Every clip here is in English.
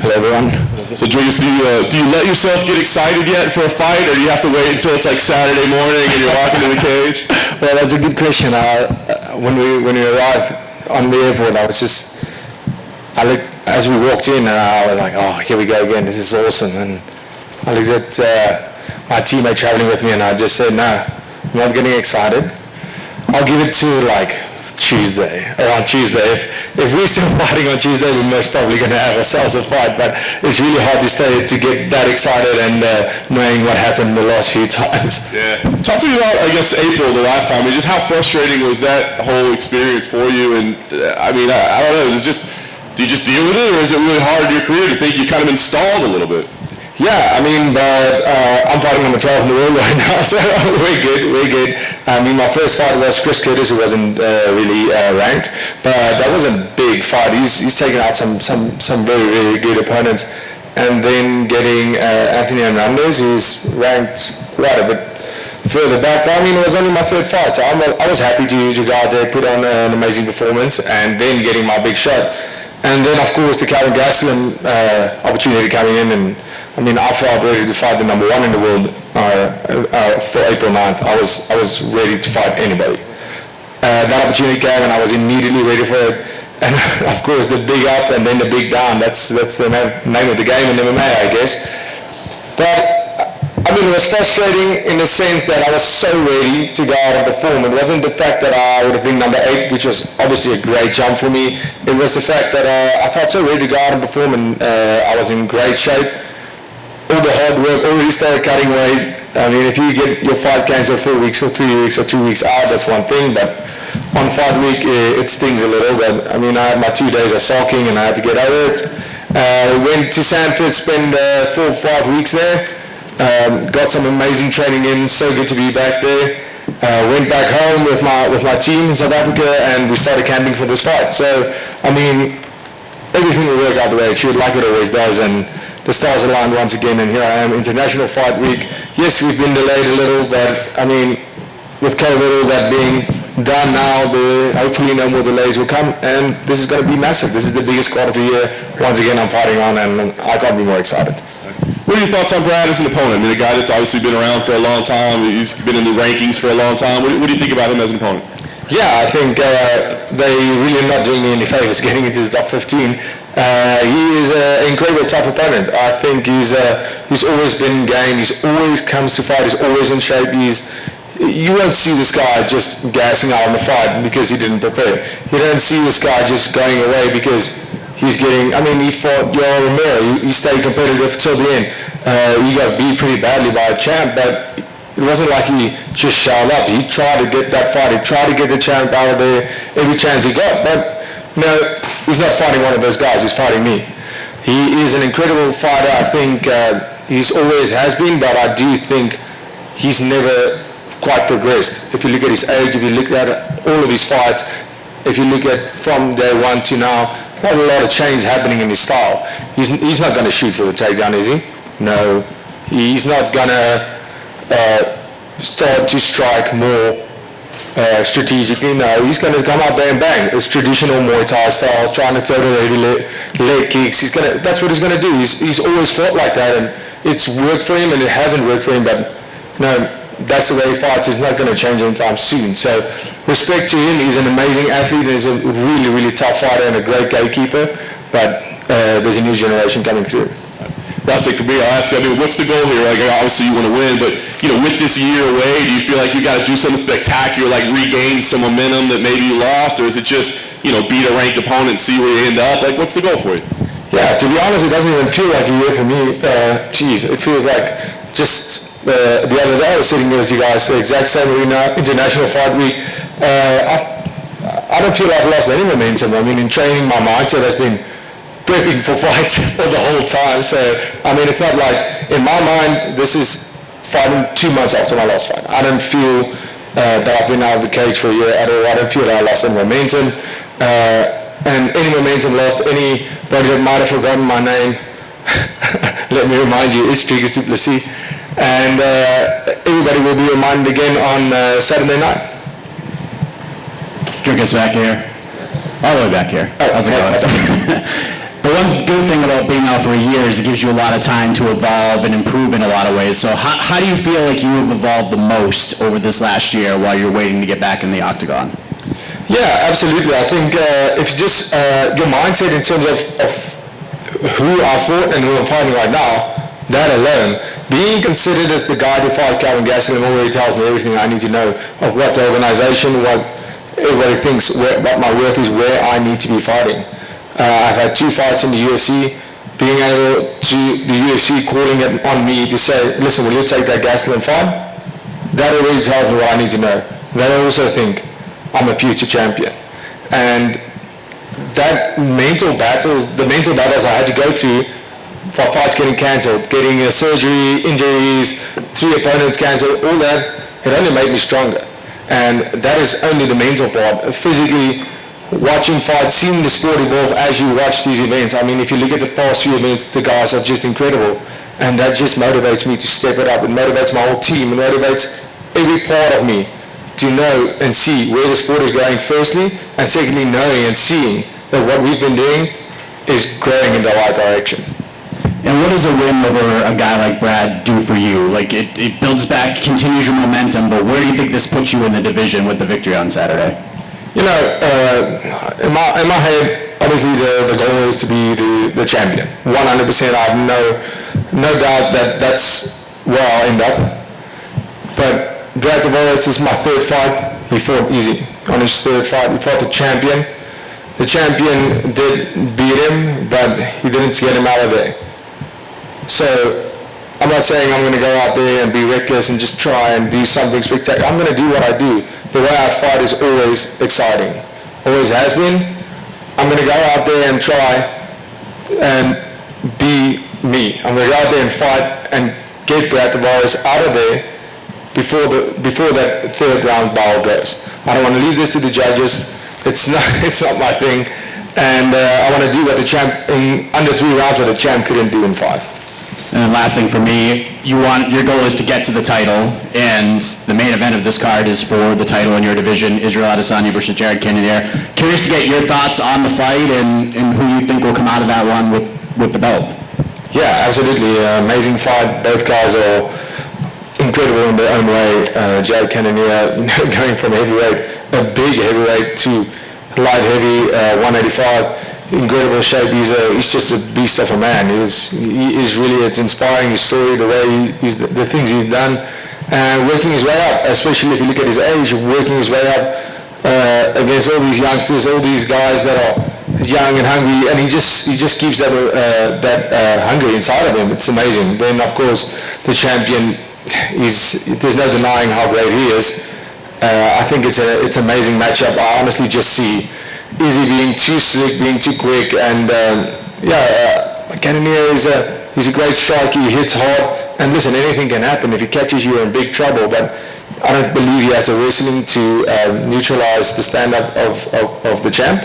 Hello, everyone. So, Dricus, do you let yourself get excited yet for a fight, or do you have to wait until it's like Saturday morning and you're walking to the cage? Well, that's a good question. When we arrived on the airport, I looked as we walked in, and I was like, oh, here we go again. This is awesome. And I looked at my teammate traveling with me, and I just said, no, I'm not getting excited. I'll give it to around Tuesday. If we're still fighting on Tuesday, we're most probably going to have ourselves a fight, but it's really hard to get that excited and knowing what happened the last few times. Yeah. Talk to me about, I guess, April, the last time. I mean, just how frustrating was that whole experience for you? And I mean, I don't know, do you just deal with it, or is it really hard in your career to think you kind of installed a little bit? Yeah, I mean, but I'm fighting number 12 in the world right now, so we're good. I mean, my first fight was Chris Curtis, who wasn't really ranked, but that was a big fight. He's taken out some very, very good opponents, and then getting Anthony Hernandez, who's ranked quite a bit further back. But I mean, it was only my third fight, so I was happy to go out there, put on an amazing performance, and then getting my big shot. And then, of course, the Calvin Gastelum opportunity coming in, and I mean, I felt ready to fight the number one in the world for April 9th. I was ready to fight anybody. That opportunity came, and I was immediately ready for it. And of course, the big up and then the big down. That's the name of the game in MMA, I guess. But I mean, it was frustrating in the sense that I was so ready to go out and perform. It wasn't the fact that I would have been number 8, which was obviously a great jump for me. It was the fact that I felt so ready to go out and perform, and I was in great shape. All the hard work already started cutting weight. I mean, if you get your fight cancelled 4 weeks or 3 weeks or 2 weeks out, that's one thing, but on fight week, it stings a little. But I mean, I had my 2 days of sulking, and I had to get over it. Went to Sanford, spent 4 or 5 weeks there. Got some amazing training in, so good to be back there. Went back home with my team in South Africa, and we started camping for this fight. So, I mean, everything will work out the way it should, like it always does, and the stars aligned once again, and here I am, International Fight Week. Yes, we've been delayed a little, but I mean, with COVID, all that being done now, hopefully no more delays will come, and this is going to be massive. This is the biggest card of the year. Once again, I'm fighting on, and I can't be more excited. What are your thoughts on Brad as an opponent? I mean, a guy that's obviously been around for a long time. He's been in the rankings for a long time. What do you think about him as an opponent? Yeah, I think they really are not doing me any favors getting into the top 15. He is an incredible tough opponent. I think he's always been game. He's always comes to fight. He's always in shape. You won't see this guy just gassing out on the fight because he didn't prepare. You don't see this guy just going away because he's getting. I mean, he fought Yoel Romero. He stayed competitive till the end. He got beat pretty badly by a champ, but it wasn't like he just showed up. He tried to get that fight. He tried to get the champ out of there every chance he got. But no, he's not fighting one of those guys. He's fighting me. He is an incredible fighter. I think he's always has been, but I do think he's never quite progressed. If you look at his age, if you look at all of his fights, if you look at from day one to now, not a lot of change happening in his style. He's not going to shoot for the takedown, is he? No. He's not going to start to strike more strategically. No, he's going to come out there and bang. It's traditional Muay Thai style, trying to throw the heavy leg kicks. That's what he's going to do. He's always fought like that, and it's worked for him, and it hasn't worked for him, but no, that's the way he fights. He's not going to change anytime soon. So respect to him. He's an amazing athlete, and he's a really, really tough fighter and a great gatekeeper, but there's a new generation coming through. Last thing for me, I'll ask you, I mean, what's the goal here? Like, obviously you want to win, but, you know, with this year away, do you feel like you got to do something spectacular, like regain some momentum that maybe you lost, or is it just, you know, beat a ranked opponent and see where you end up? Like, what's the goal for you? Yeah, to be honest, it doesn't even feel like a year for me. It feels like just the other day I was sitting there with you guys, the exact same arena, International Fight Week. I don't feel like I've lost any momentum. I mean, in training, my mindset has been prepping for fights for the whole time. So, I mean, it's not like, in my mind, this is fighting 2 months after my last fight. I don't feel that I've been out of the cage for a year at all. I don't feel that I lost any momentum. And any momentum lost, anybody that might have forgotten my name, let me remind you, it's Dricus Du Plessis. And everybody will be reminded again on Saturday night. Dricus back here. All the way back here. Oh, how's it going? But one good thing about being out for a year is it gives you a lot of time to evolve and improve in a lot of ways. So how do you feel like you have evolved the most over this last year while you're waiting to get back in the octagon? Yeah, absolutely. I think if you just your mindset in terms of who I fought and who I'm fighting right now, that alone, being considered as the guy to fight Calvin Gastelum already tells me everything I need to know of what the organization, what everybody thinks, what my worth is, where I need to be fighting. I've had 2 fights in the UFC. Being able to, the UFC calling it on me to say, listen, will you take that Gastelum fight? That already tells me what I need to know. They also think I'm a future champion. And that mental battles, the mental battles I had to go through for fights getting cancelled, getting a surgery, injuries, 3 opponents cancelled, all that, it only made me stronger. And that is only the mental part. Physically, watching fights, seeing the sport evolve as you watch these events. I mean, if you look at the past few events, the guys are just incredible. And that just motivates me to step it up. It motivates my whole team. It motivates every part of me to know and see where the sport is going, firstly, and secondly, knowing and seeing that what we've been doing is growing in the right direction. And what does a win over a guy like Brad do for you? Like, it builds back, continues your momentum, but where do you think this puts you in the division with the victory on Saturday? You know, in my head, obviously the goal is to be the champion. 100%, I have no doubt that that's where I'll end up. But Brad Tavares is my 3rd fight. He fought easy on his 3rd fight. He fought the champion. The champion did beat him, but he didn't get him out of there. So I'm not saying I'm going to go out there and be reckless and just try and do something spectacular. I'm going to do what I do. The way I fight is always exciting. Always has been. I'm going to go out there and try and be me. I'm going to go out there and fight and get Brad Tavares out of there before that 3rd round bell goes. I don't want to leave this to the judges. It's not my thing. And I want to do what the champ, in under 3 rounds, what the champ couldn't do in 5. And then last thing for me, your goal is to get to the title, and the main event of this card is for the title in your division, Israel Adesanya versus Jared Cannonier. Curious to get your thoughts on the fight and who you think will come out of that one with the belt. Yeah, absolutely. Amazing fight. Both guys are incredible in their own way. Jared Cannonier going from heavyweight, a big heavyweight, to light heavy, 185. Incredible shape. He's just a beast of a man. He is really, it's inspiring, his story, the way the things he's done, and working his way up, especially if you look at his age, working his way up against all these youngsters, all these guys that are young and hungry, and he just keeps that hunger inside of him. It's amazing. Then of course the champion, there's no denying how great he is. I think it's an amazing matchup. I honestly just see Izzy being too slick, being too quick, and Cannonier is a great striker. He hits hard, and listen, anything can happen. If he catches you, you're in big trouble. But I don't believe he has the wrestling to neutralize the stand-up of the champ.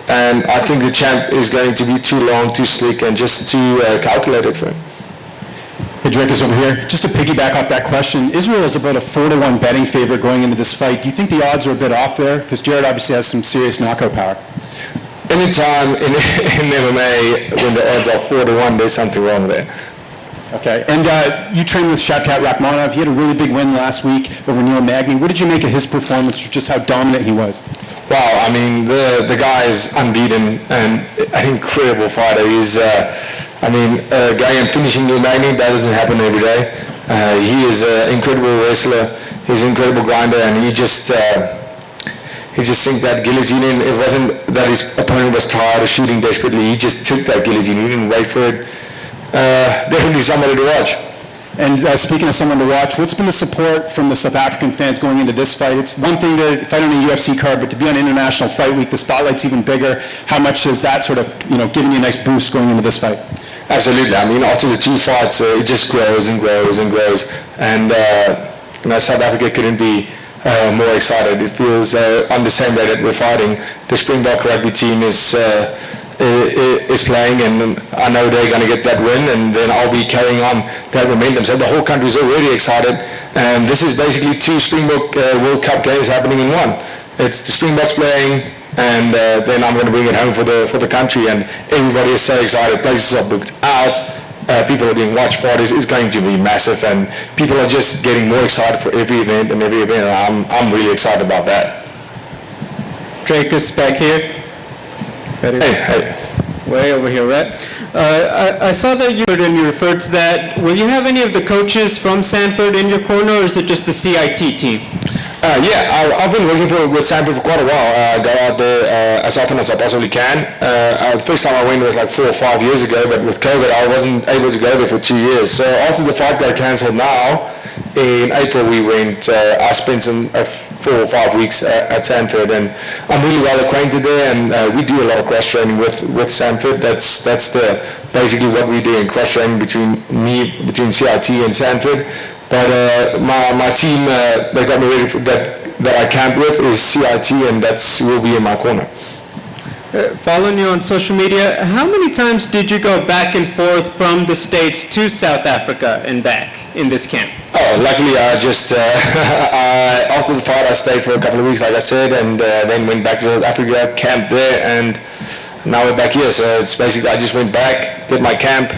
And I think the champ is going to be too long, too slick, and just too calculated for him. Hey, Dricus over here. Just to piggyback off that question, Israel is about a 4-1 betting favorite going into this fight. Do you think the odds are a bit off there? Because Jared obviously has some serious knockout power. Anytime in MMA, when the odds are 4-1, there's something wrong there. Okay. And you trained with Shavkat Rakhmonov. He had a really big win last week over Neil Magny. What did you make of his performance, or just how dominant he was? Wow, I mean, the guy is unbeaten and an incredible fighter. He's going and finishing Neil Magny, that doesn't happen every day. He is an incredible wrestler. He's an incredible grinder, and he just sink that guillotine in. It wasn't that his opponent was tired of shooting desperately. He just took that guillotine. He didn't wait for it. Definitely somebody to watch. And speaking of someone to watch, what's been the support from the South African fans going into this fight? It's one thing to fight on a UFC card, but to be on International Fight Week, the spotlight's even bigger. How much has that sort of, given you a nice boost going into this fight? Absolutely. I mean, after the 2 fights, it just grows and grows and grows. And South Africa couldn't be more excited. It feels on the same day that we're fighting. The Springbok rugby team is playing, and I know they're going to get that win, and then I'll be carrying on that momentum. So the whole country is already excited, and this is basically 2 Springbok World Cup games happening in one. It's the Springboks playing and then I'm going to bring it home for the country, and everybody is so excited. Places are booked out. People are doing watch parties. It's going to be massive, and people are just getting more excited for every event and every event. And I'm really excited about that. Dricus back here. Hey. Way over here, right? I saw that you referred to that. Will you have any of the coaches from Sanford in your corner, or is it just the CIT team? I've been working with Sanford for quite a while. I go out there as often as I possibly can. The first time I went was like 4 or 5 years ago, but with COVID I wasn't able to go there for 2 years. So after the fight got cancelled now, in April we went, I spent some 4 or 5 weeks at Sanford, and I'm really well acquainted there, and we do a lot of cross-training with Sanford. That's basically what we do in cross-training between CIT and Sanford. But my team, they got me ready for that I camp with is CIT, and will be in my corner. Following you on social media, how many times did you go back and forth from the States to South Africa and back in this camp? Oh, luckily I just, after the fight I stayed for a couple of weeks, like I said, and then went back to South Africa, camped there, and now we're back here. So it's basically, I just went back, did my camp,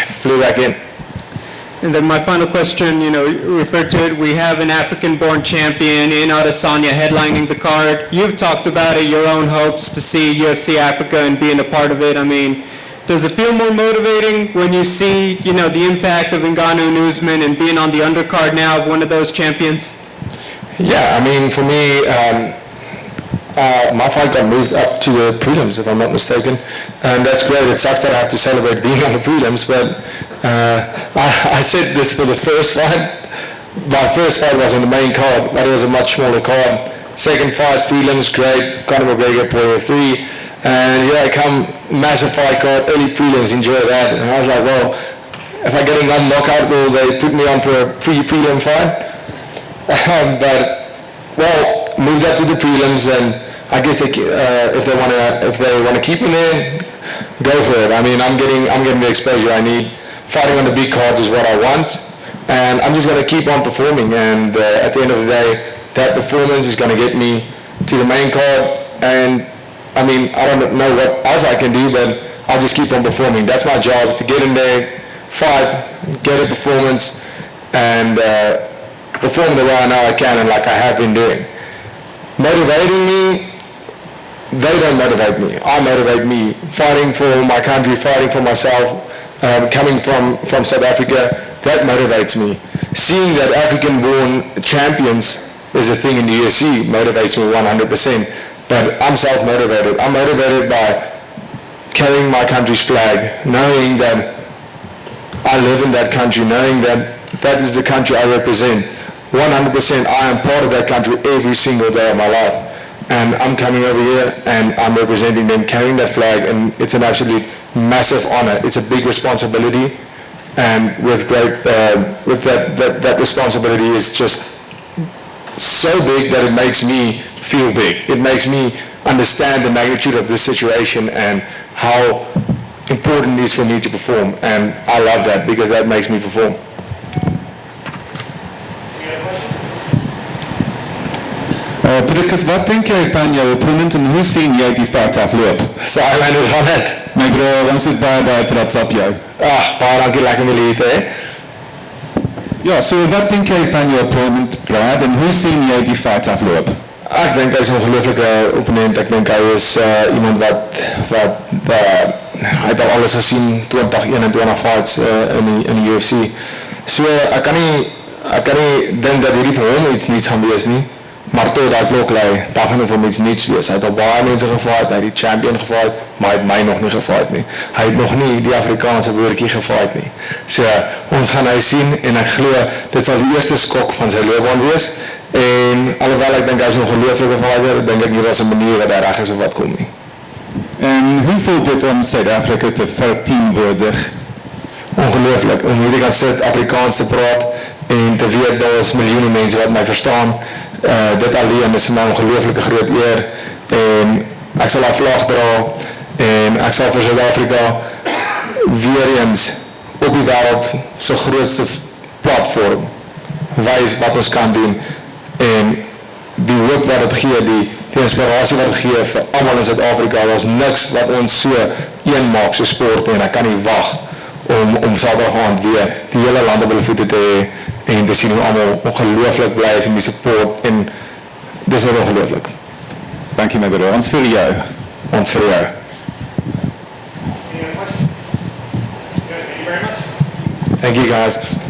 flew back in. And then my final question, you referred to it, we have an African-born champion in Adesanya headlining the card. You've talked about it, your own hopes to see UFC Africa and being a part of it. I mean, does it feel more motivating when you see, the impact of Ngannou and Usman and being on the undercard now of one of those champions? Yeah, I mean, for me, my fight got moved up to the prelims, if I'm not mistaken, and that's great. It sucks that I have to celebrate being on the prelims, but I said this for the first fight. My first fight was on the main card, but it was a much smaller card. Second fight, prelims, great. Conor McGregor, Poirier 3, and here I come, massive fight card, early prelims, enjoy that. And I was like, well, if I get a knockout, will they put me on for a pre-prelim fight? But well, moved up to the prelims, and I guess if they want to keep me there, go for it. I mean, I'm getting the exposure I need. Fighting on the big cards is what I want, and I'm just going to keep on performing. And at the end of the day, that performance is going to get me to the main card. And I mean, I don't know what else I can do, but I'll just keep on performing. That's my job, to get in there, fight, get a performance, and perform the way I know I can and like I have been doing. Motivating me, they don't motivate me. I motivate me. Fighting for my country, fighting for myself, coming from South Africa, that motivates me. Seeing that African-born champions is a thing in the UFC motivates me 100%. But I'm self-motivated. I'm motivated by carrying my country's flag, knowing that I live in that country, knowing that that is the country I represent. 100%, I am part of that country every single day of my life. And I'm coming over here and I'm representing them, carrying that flag, and it's an absolute massive honor. It's a big responsibility, and with that responsibility is just so big that it makes me feel big. It makes me understand the magnitude of this situation and how important it is for me to perform, and I love that because that makes me perform. Dricus, wat denk jij van jouw opponent en hoe zien jij die fight afloop? Sorry man, hoe gaan het? My bro, ons het baie trots op jou. Baie dankie, lekker om jullie hier te hê. Ja, so wat denk jy van jou opponent, Brad, en hoe sien jy die fight afloop? Ek dink hy is 'n ongelooflike opponent. Ek dink hy is iemand wat hy het al alles gesien, 20-21 fights in die UFC. So ek kan nie dink dat hierdie vir hom iets niets gaan wees nie. Maar tot daai klok lei, dan gaan het vir hom iets niets wees. Hy het al baie mense gefight, hy het die champion gefight, maar hy het my nog nie gefight nie. Hy het nog nie die Afrikaanse woordjie gefight nie. So ons gaan nou sien, en ek glo dit sal die eerste skok van sy loopbaan wees. En alhoewel ek dink hy is 'n ongelooflike fighter, dink ek nie daar's 'n manier dat hy reg is of wat kom nie. En hoe voel dit om Suid-Afrika te verteenwoordig? Ongelooflik, om hierdie kan sit Afrikaans te praat en te weet daar is miljoene mense wat my verstaan. Dit alleen is vir my 'n ongelooflike groot eer, en ek sal haar vlag dra en ek sal vir Suid-Afrika weer eens op die wêreld se grootste platform wys wat ons kan doen, en die hoop wat dit gee, die die inspirasie wat gee vir almal in Suid-Afrika. Daar's niks wat ons so een maak so sport en ek kan nie wag om Saterdag aand weer die hele land op hulle voete te hê en te sien hoe almal ongelooflik bly is in die support en dis net ongelooflik. Dankie my broer. Ons vir jou. Ons vir jou. Thank you guys.